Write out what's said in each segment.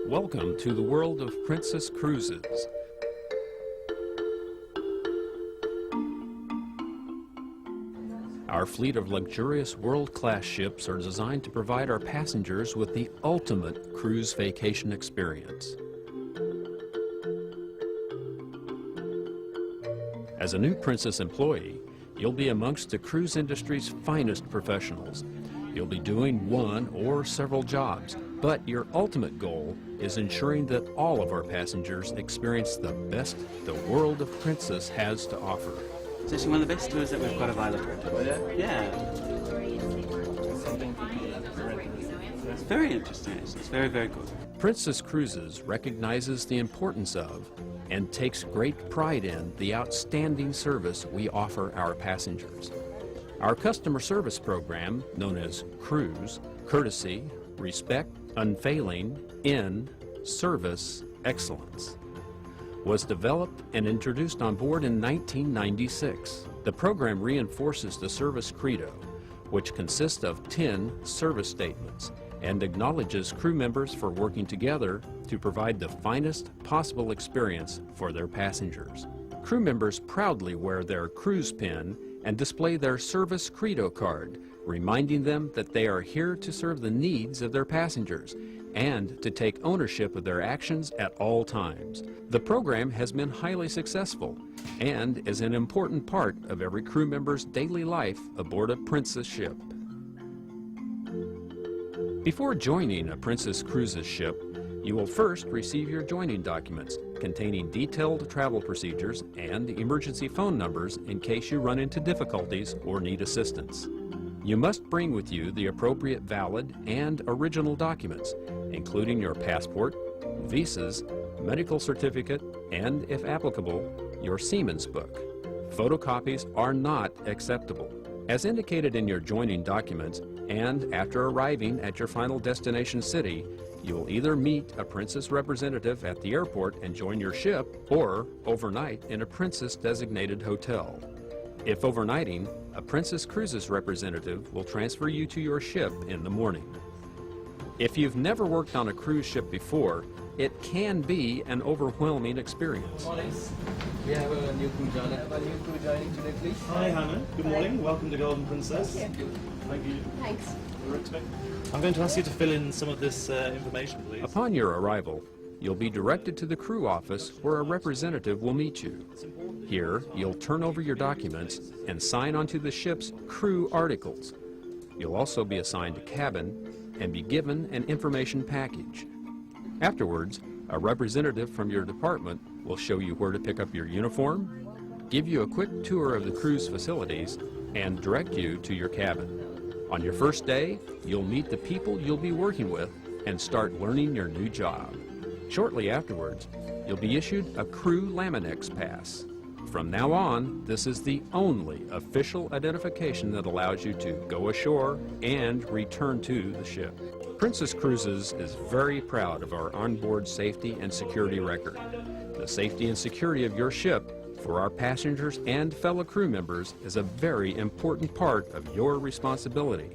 Welcome to the world of Princess Cruises. Our fleet of luxurious world-class ships are designed to provide our passengers with the ultimate cruise vacation experience. As a new Princess employee, you'll be amongst the cruise industry's finest professionals. You'll be doing one or several jobs, but your ultimate goal is ensuring that all of our passengers experience the best the world of Princess has to offer. It's actually one of the best tours that we've got available. Yeah. It's very interesting. It's very, very good. Princess Cruises recognizes the importance of and takes great pride in the outstanding service we offer our passengers. Our customer service program, known as Cruise, Courtesy, Respect, Unfailing, In, Service, Excellence, was developed and introduced on board in 1996. The program reinforces the service credo, which consists of 10 service statements, and acknowledges crew members for working together to provide the finest possible experience for their passengers. Crew members proudly wear their cruise pin and display their service credo card, reminding them that they are here to serve the needs of their passengers and to take ownership of their actions at all times. The program has been highly successful and is an important part of every crew member's daily life aboard a Princess ship. Before joining a Princess Cruises ship, you will first receive your joining documents containing detailed travel procedures and emergency phone numbers in case you run into difficulties or need assistance. You must bring with you the appropriate valid and original documents, including your passport, visas, medical certificate, and, if applicable, your seaman's book. Photocopies are not acceptable. As indicated in your joining documents, and after arriving at your final destination city, you will either meet a Princess representative at the airport and join your ship, or overnight in a Princess designated hotel. If overnighting, a Princess Cruises representative will transfer you to your ship in the morning. If you've never worked on a cruise ship before, it can be an overwhelming experience. Good morning. We have a new crew joining today, please. Hi Hannah, good morning. Welcome to Golden Princess. Thank you. Thank you. Thanks. I'm going to ask you to fill in some of this information, please. Upon your arrival, you'll be directed to the crew office where a representative will meet you. Here, you'll turn over your documents and sign onto the ship's crew articles. You'll also be assigned a cabin and be given an information package. Afterwards, a representative from your department will show you where to pick up your uniform, give you a quick tour of the cruise facilities, and direct you to your cabin. On your first day, you'll meet the people you'll be working with and start learning your new job. Shortly afterwards, you'll be issued a Crew Laminex Pass. From now on, this is the only official identification that allows you to go ashore and return to the ship. Princess Cruises is very proud of our onboard safety and security record. The safety and security of your ship for our passengers and fellow crew members is a very important part of your responsibility.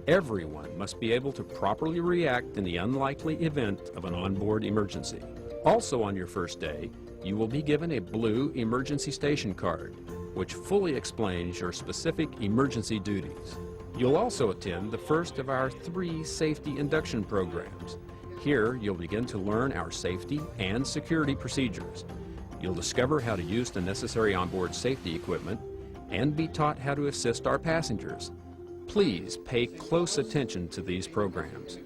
Everyone must be able to properly react in the unlikely event of an onboard emergency. Also on your first day, you will be given a blue emergency station card, which fully explains your specific emergency duties. You'll also attend the first of our 3 safety induction programs. Here, you'll begin to learn our safety and security procedures. You'll discover how to use the necessary onboard safety equipment and be taught how to assist our passengers. Please pay close attention to these programs.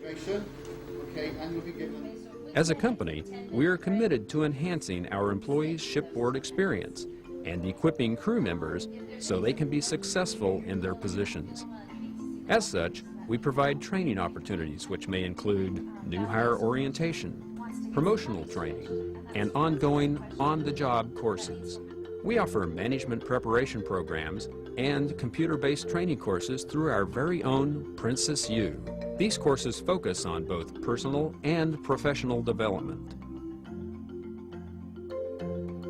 As a company, we are committed to enhancing our employees' shipboard experience and equipping crew members so they can be successful in their positions. As such, we provide training opportunities which may include new hire orientation, promotional training, and ongoing on-the-job courses. We offer management preparation programs and computer-based training courses through our very own Princess U. These courses focus on both personal and professional development.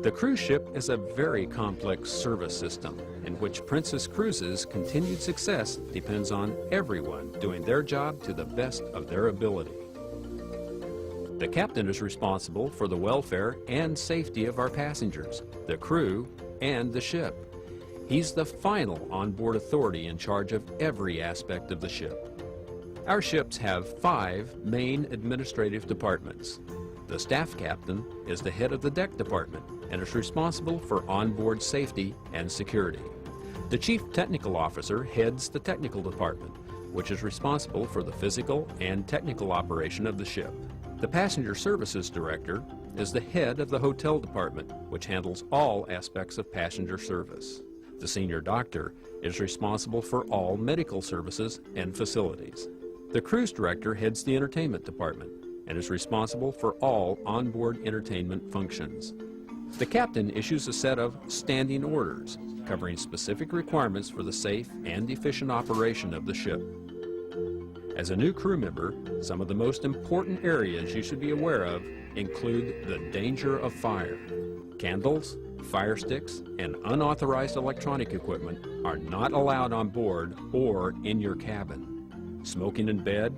The cruise ship is a very complex service system in which Princess Cruises' continued success depends on everyone doing their job to the best of their ability. The captain is responsible for the welfare and safety of our passengers, the crew, and the ship. He's the final onboard authority in charge of every aspect of the ship. Our ships have 5 main administrative departments. The staff captain is the head of the deck department and is responsible for onboard safety and security. The chief technical officer heads the technical department, which is responsible for the physical and technical operation of the ship. The passenger services director is the head of the hotel department, which handles all aspects of passenger service. The senior doctor is responsible for all medical services and facilities. The cruise director heads the entertainment department and is responsible for all onboard entertainment functions. The captain issues a set of standing orders covering specific requirements for the safe and efficient operation of the ship. As a new crew member, some of the most important areas you should be aware of include the danger of fire. Candles, fire sticks, and unauthorized electronic equipment are not allowed on board or in your cabin. Smoking in bed,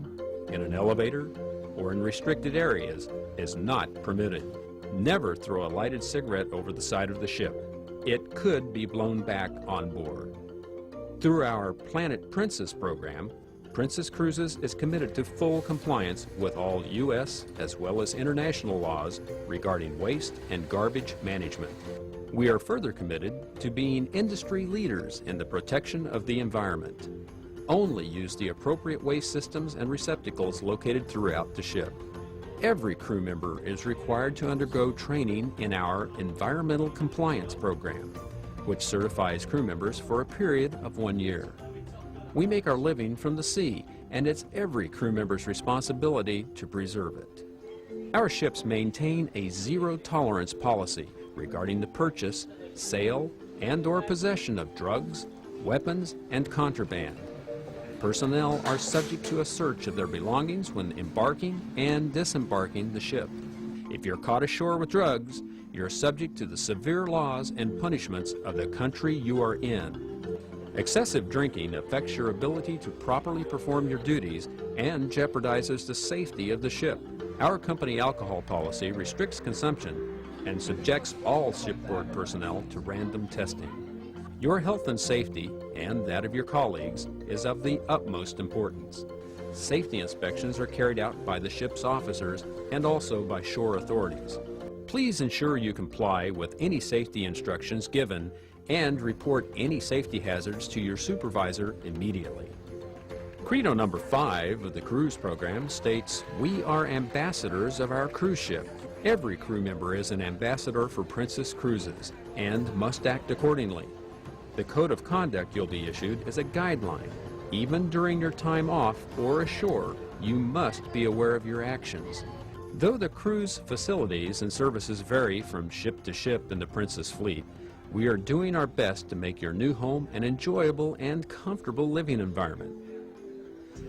in an elevator, or in restricted areas is not permitted. Never throw a lighted cigarette over the side of the ship. It could be blown back on board. Through our Planet Princess program, Princess Cruises is committed to full compliance with all U.S. as well as international laws regarding waste and garbage management. We are further committed to being industry leaders in the protection of the environment. Only use the appropriate waste systems and receptacles located throughout the ship. Every crew member is required to undergo training in our Environmental Compliance Program, which certifies crew members for a period of 1 year. We make our living from the sea, and it's every crew member's responsibility to preserve it. Our ships maintain a zero-tolerance policy regarding the purchase, sale, and/or possession of drugs, weapons, and contraband. Personnel are subject to a search of their belongings when embarking and disembarking the ship. If you're caught ashore with drugs, you're subject to the severe laws and punishments of the country you are in. Excessive drinking affects your ability to properly perform your duties and jeopardizes the safety of the ship. Our company alcohol policy restricts consumption and subjects all shipboard personnel to random testing. Your health and safety, and that of your colleagues, is of the utmost importance. Safety inspections are carried out by the ship's officers and also by shore authorities. Please ensure you comply with any safety instructions given and report any safety hazards to your supervisor immediately. Credo number 5 of the cruise program states, "We are ambassadors of our cruise ship." Every crew member is an ambassador for Princess Cruises and must act accordingly. The code of conduct you'll be issued is a guideline. Even during your time off or ashore, you must be aware of your actions. Though the cruise facilities and services vary from ship to ship in the Princess fleet, we are doing our best to make your new home an enjoyable and comfortable living environment.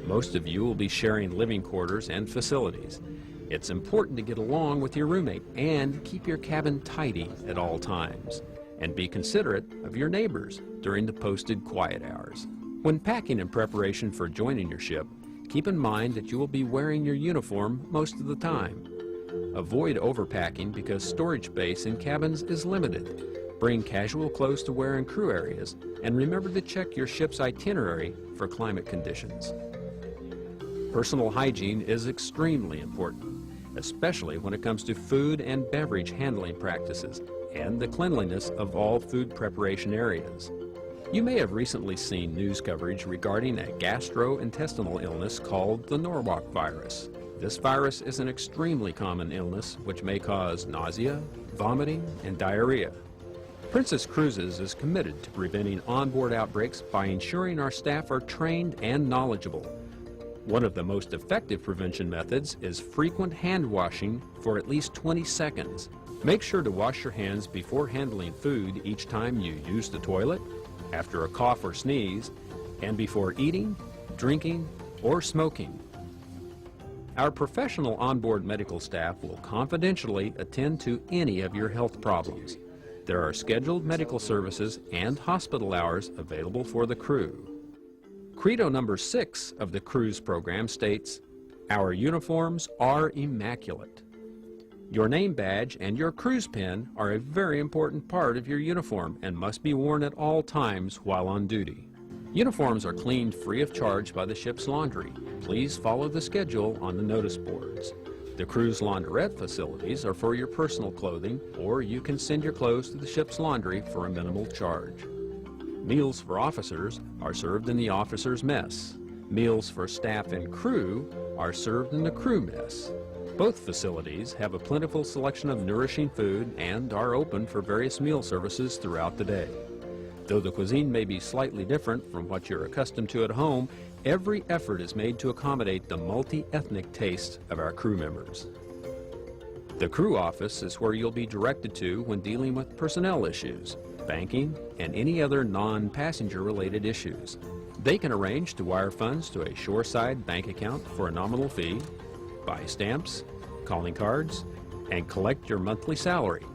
Most of you will be sharing living quarters and facilities. It's important to get along with your roommate and keep your cabin tidy at all times. And be considerate of your neighbors during the posted quiet hours. When packing in preparation for joining your ship, keep in mind that you will be wearing your uniform most of the time. Avoid overpacking because storage space in cabins is limited. Bring casual clothes to wear in crew areas, and remember to check your ship's itinerary for climate conditions. Personal hygiene is extremely important, especially when it comes to food and beverage handling practices and the cleanliness of all food preparation areas. You may have recently seen news coverage regarding a gastrointestinal illness called the Norwalk virus. This virus is an extremely common illness which may cause nausea, vomiting, and diarrhea. Princess Cruises is committed to preventing onboard outbreaks by ensuring our staff are trained and knowledgeable. One of the most effective prevention methods is frequent hand washing for at least 20 seconds. Make sure to wash your hands before handling food each time you use the toilet, after a cough or sneeze, and before eating, drinking, or smoking. Our professional onboard medical staff will confidentially attend to any of your health problems. There are scheduled medical services and hospital hours available for the crew. Credo number 6 of the cruise program states, "Our uniforms are immaculate." Your name badge and your cruise pin are a very important part of your uniform and must be worn at all times while on duty. Uniforms are cleaned free of charge by the ship's laundry. Please follow the schedule on the notice boards. The cruise launderette facilities are for your personal clothing, or you can send your clothes to the ship's laundry for a minimal charge. Meals for officers are served in the officers' mess. Meals for staff and crew are served in the crew mess. Both facilities have a plentiful selection of nourishing food and are open for various meal services throughout the day. Though the cuisine may be slightly different from what you're accustomed to at home, every effort is made to accommodate the multi-ethnic tastes of our crew members. The crew office is where you'll be directed to when dealing with personnel issues, banking, and any other non-passenger related issues. They can arrange to wire funds to a shoreside bank account for a nominal fee, buy stamps, calling cards, and collect your monthly salary.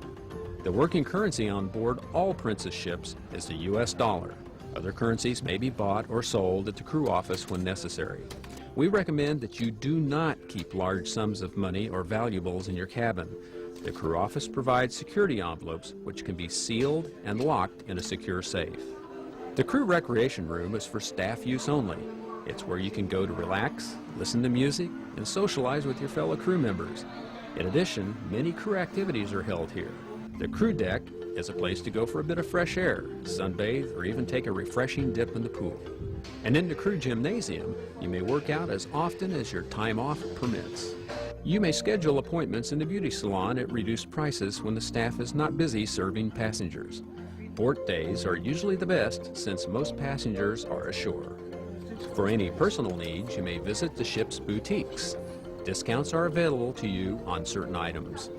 The working currency on board all Princess ships is the U.S. dollar. Other currencies may be bought or sold at the crew office when necessary. We recommend that you do not keep large sums of money or valuables in your cabin. The crew office provides security envelopes which can be sealed and locked in a secure safe. The crew recreation room is for staff use only. It's where you can go to relax, listen to music, and socialize with your fellow crew members. In addition, many crew activities are held here. The crew deck is a place to go for a bit of fresh air, sunbathe, or even take a refreshing dip in the pool. And in the crew gymnasium, you may work out as often as your time off permits. You may schedule appointments in the beauty salon at reduced prices when the staff is not busy serving passengers. Port days are usually the best since most passengers are ashore. For any personal needs, you may visit the ship's boutiques. Discounts are available to you on certain items.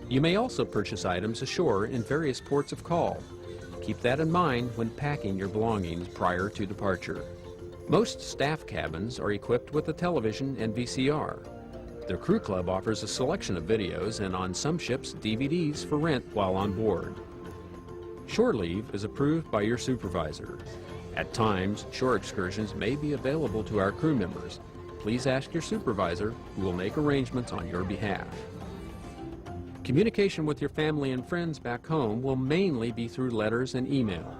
You may also purchase items ashore in various ports of call. Keep that in mind when packing your belongings prior to departure. Most staff cabins are equipped with a television and VCR. The Crew Club offers a selection of videos and on some ships DVDs for rent while on board. Shore leave is approved by your supervisor. At times, shore excursions may be available to our crew members. Please ask your supervisor, who will make arrangements on your behalf. Communication with your family and friends back home will mainly be through letters and email.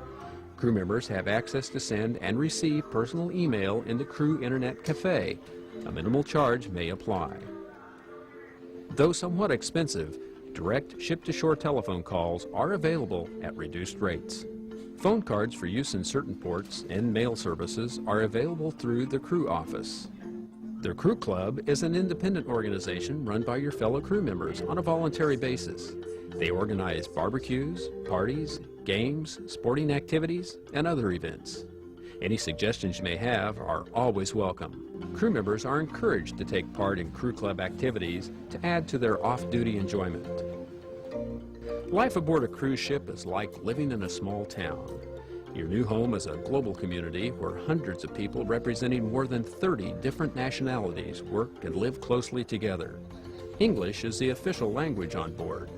Crew members have access to send and receive personal email in the Crew Internet Cafe. A minimal charge may apply. Though somewhat expensive, direct ship-to-shore telephone calls are available at reduced rates. Phone cards for use in certain ports and mail services are available through the crew office. The Crew Club is an independent organization run by your fellow crew members on a voluntary basis. They organize barbecues, parties, games, sporting activities, and other events. Any suggestions you may have are always welcome. Crew members are encouraged to take part in Crew Club activities to add to their off-duty enjoyment. Life aboard a cruise ship is like living in a small town. Your new home is a global community where hundreds of people representing more than 30 different nationalities work and live closely together. English is the official language on board.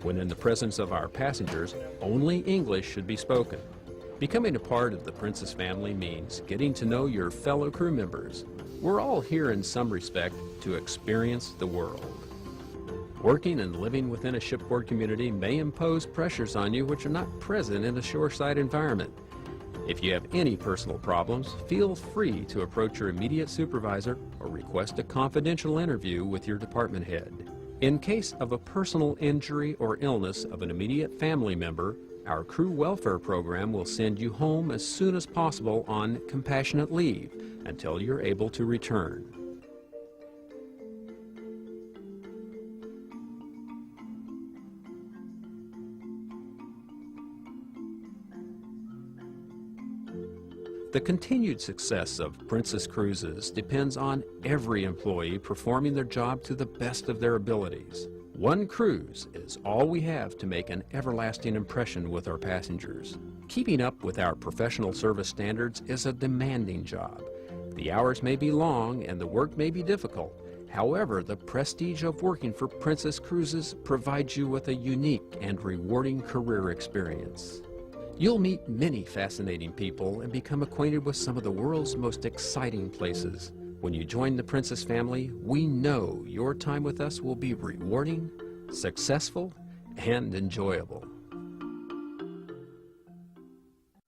When in the presence of our passengers, only English should be spoken. Becoming a part of the Princess family means getting to know your fellow crew members. We're all here in some respect to experience the world. Working and living within a shipboard community may impose pressures on you which are not present in a shoreside environment. If you have any personal problems, feel free to approach your immediate supervisor or request a confidential interview with your department head. In case of a personal injury or illness of an immediate family member, our crew welfare program will send you home as soon as possible on compassionate leave until you're able to return. The continued success of Princess Cruises depends on every employee performing their job to the best of their abilities. One cruise is all we have to make an everlasting impression with our passengers. Keeping up with our professional service standards is a demanding job. The hours may be long and the work may be difficult. However, the prestige of working for Princess Cruises provides you with a unique and rewarding career experience. You'll meet many fascinating people and become acquainted with some of the world's most exciting places. When you join the Princess family, we know your time with us will be rewarding, successful and enjoyable.